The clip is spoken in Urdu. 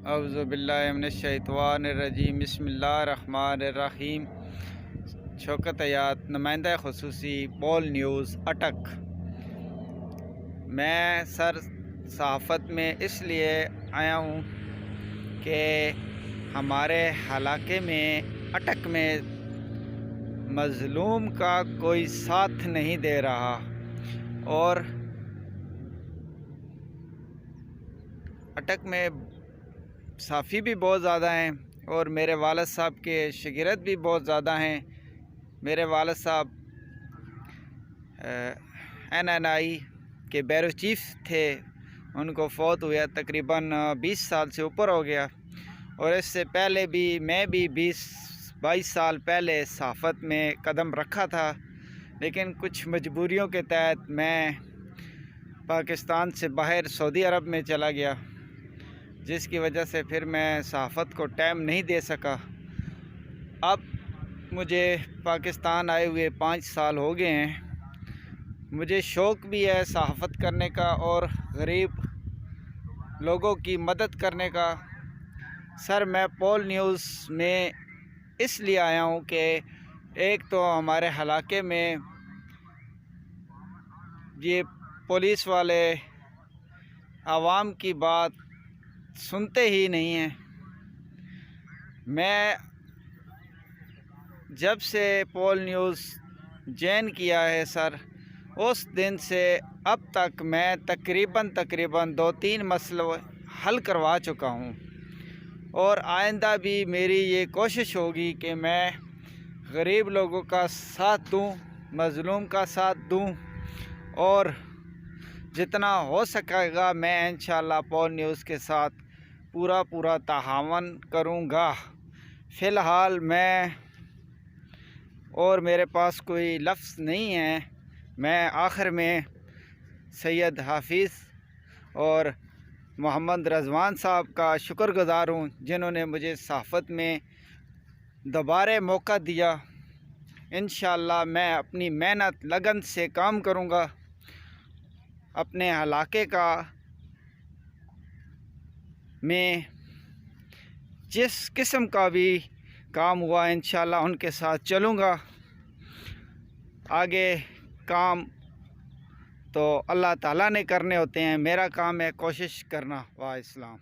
اعوذ باللہ من الشیطان الرجیم بسم اللہ الرحمن الرحیم۔ شوکت حیات، نمائندہ خصوصی پول نیوز اٹک۔ میں سر صحافت میں اس لیے آیا ہوں کہ ہمارے علاقے میں اٹک میں مظلوم کا کوئی ساتھ نہیں دے رہا، اور اٹک میں صافی بھی بہت زیادہ ہیں، اور میرے والد صاحب کے شاگرد بھی بہت زیادہ ہیں۔ میرے والد صاحب NNI کے بیورو چیف تھے، ان کو فوت ہوا تقریباً 20 سال سے اوپر ہو گیا، اور اس سے پہلے بھی میں بھی 20-22 سال پہلے صحافت میں قدم رکھا تھا، لیکن کچھ مجبوریوں کے تحت میں پاکستان سے باہر سعودی عرب میں چلا گیا، جس کی وجہ سے پھر میں صحافت کو ٹائم نہیں دے سکا۔ اب مجھے پاکستان آئے ہوئے 5 سال ہو گئے ہیں۔ مجھے شوق بھی ہے صحافت کرنے کا اور غریب لوگوں کی مدد کرنے کا۔ سر، میں پول نیوز میں اس لیے آیا ہوں کہ ایک تو ہمارے علاقے میں یہ پولیس والے عوام کی بات سنتے ہی نہیں ہیں۔ میں جب سے پول نیوز جوائن کیا ہے سر، اس دن سے اب تک میں تقریباً 2-3 مسئلے حل کروا چکا ہوں، اور آئندہ بھی میری یہ کوشش ہوگی کہ میں غریب لوگوں کا ساتھ دوں، مظلوم کا ساتھ دوں، اور جتنا ہو سکے گا میں انشاءاللہ پول نیوز کے ساتھ پورا تعاون کروں گا۔ فی الحال میں اور میرے پاس کوئی لفظ نہیں ہے۔ میں آخر میں سید حافظ اور محمد رضوان صاحب کا شکر گزار ہوں، جنہوں نے مجھے صحافت میں دوبارہ موقع دیا۔ انشاءاللہ میں اپنی محنت لگن سے کام کروں گا۔ اپنے علاقے کا میں جس قسم کا بھی کام ہوا انشاءاللہ ان کے ساتھ چلوں گا۔ آگے کام تو اللہ تعالیٰ نے کرنے ہوتے ہیں، میرا کام ہے کوشش کرنا۔ واہ اسلام۔